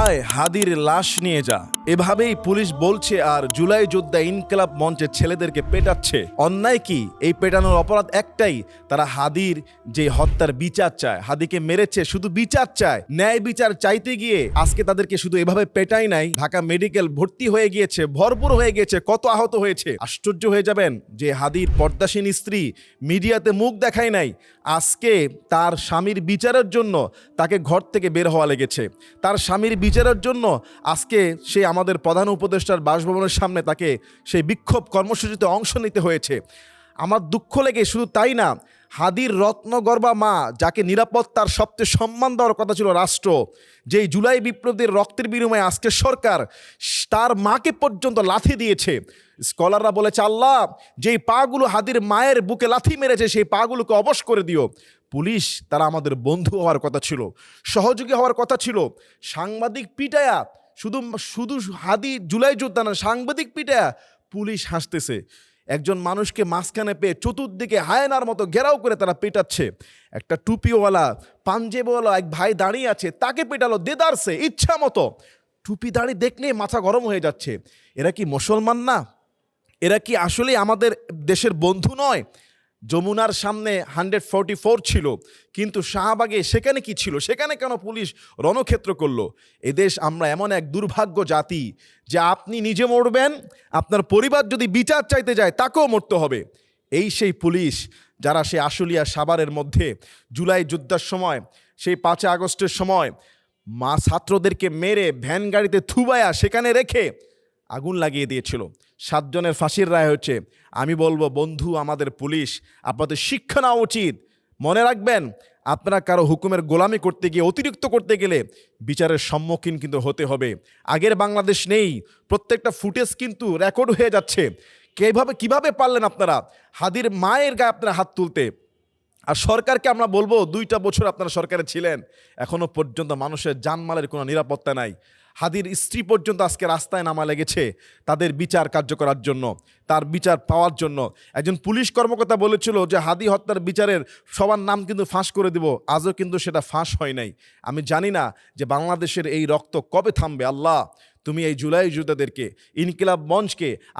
আয় হাদির লাশ নিয়ে যা, এভাবেই পুলিশ বলছে আর জুলাই যোদ্ধা ইনকিলাব মঞ্চের ছেলেদেরকে পেটাচ্ছে। অন্যায় কি? এই পেটানোর অপরাধ একটাই, তারা হাদির যে হত্যার বিচার চায়, হাদিকে মেরেছে শুধু বিচার চায়। ন্যায় বিচার চাইতে গিয়ে আজকে তাদেরকে শুধু এভাবে পেটাই নাই, ঢাকা মেডিকেল ভর্তি হয়ে গিয়েছে, ভরপুর হয়ে গিয়েছে, কত আহত হয়েছে। আশ্চর্য হয়ে যাবেন যে হাদির পর্দাসীন স্ত্রী মিডিয়াতে মুখ দেখায় নাই, আজকে তার স্বামীর বিচারের জন্য তাকে ঘর থেকে বের হওয়া লেগেছে। তার স্বামীর বিচারের জন্য আজকে সে আমাদের প্রধান উপদেষ্টার বাসভবনের সামনে তাকে সেই বিক্ষোভ কর্মসূচিতে অংশ নিতে হয়েছে। আমার দুঃখ লেগে শুধু তাই না, হাদির রত্নগর্ভা মা, যাকে নিরাপত্তার সবচেয়ে সম্মান দেওয়ার কথা ছিল রাষ্ট্র, যেই জুলাই বিপ্লবীর রক্তের বিনিময়ে আজকে সরকার তার মাকে পর্যন্ত লাথি দিয়েছে। স্কলাররা বলেছে, আল্লাহ যেই পাগুলো হাদির মায়ের বুকে লাথি মেরেছে সেই পাগুলোকে অবশ করে দিও। পুলিশ তারা আমাদের বন্ধু হওয়ার কথা ছিল, সহযোগী হওয়ার কথা ছিল। সাংবাদিক পিটায়া, শুধু শুধু হাদি জুলাই যোদ্ধা না, সাংবাদিক পিটায়া পুলিশ হাসতেছে। একজন মানুষকে মাঝখানে পেয়ে চতুর্দিকে হায়নার মতো ঘেরাও করে তারা পেটাচ্ছে। একটা টুপিওয়ালা পাঞ্জেবওয়ালা এক ভাই দাঁড়িয়ে আছে, তাকে পেটালো দেদারসে ইচ্ছা মতো। টুপি দাড়ি দেখলে মাথা গরম হয়ে যাচ্ছে। এরা কি মুসলমান না? এরা কি আসলে আমাদের দেশের বন্ধু নয়? যমুনার সামনে 144 ছিল, কিন্তু শাহবাগে সেখানে কি ছিল? সেখানে কেন পুলিশ রণক্ষেত্র করলো? এদেশ আমরা এমন এক দুর্ভাগ্য জাতি যে আপনি নিজে মরবেন, আপনার পরিবার যদি বিচার চাইতে যায় তাকেও মরতে হবে। এই সেই পুলিশ যারা সে আশুলিয়া সাভারের মধ্যে জুলাই যুদ্ধের সময়, সেই 5 আগস্টের সময় ছাত্রদেরকে মেরে ভ্যান গাড়িতে থুবায়া সেখানে রেখে আগুন লাগিয়ে দিয়েছিল। 7 জনের ফাঁসির রায় হচ্ছে। আমি বলবো, বন্ধু আমাদের পুলিশ, আপনাদের শিক্ষা নেওয়া উচিত। মনে রাখবেন, আপনারা কারো হুকুমের গোলামি করতে গিয়ে, অতিরিক্ত করতে গেলে বিচারের সম্মুখীন কিন্তু হতে হবে। আগের বাংলাদেশ নেই, প্রত্যেকটা ফুটেজ কিন্তু রেকর্ড হয়ে যাচ্ছে। কিভাবে পারলেন আপনারা হাদির মায়ের গায়ে আপনারা হাত তুলতে? আর সরকারকে আমরা বলবো, 2টা বছর আপনারা সরকারে ছিলেন, এখনো পর্যন্ত মানুষের জানমালের কোনো নিরাপত্তা নাই। হাদির স্ত্রী পর্যন্ত আজকে রাস্তায় নামা লেগেছে তাদের বিচার কার্য করার জন্য, তার বিচার পাওয়ার জন্য। একজন পুলিশ কর্মকর্তা বলেছিল যে হাদি হত্যার বিচারের সবার নাম কিন্তু ফাঁস করে দেব, আজও কিন্তু সেটা ফাঁস হয় নাই। আমি জানি না যে বাংলাদেশের এই রক্ত কবে থামবে। আল্লাহ, তুমি এই জুলাই যোদ্ধাদেরকে, ইনকিলাব মঞ্চকে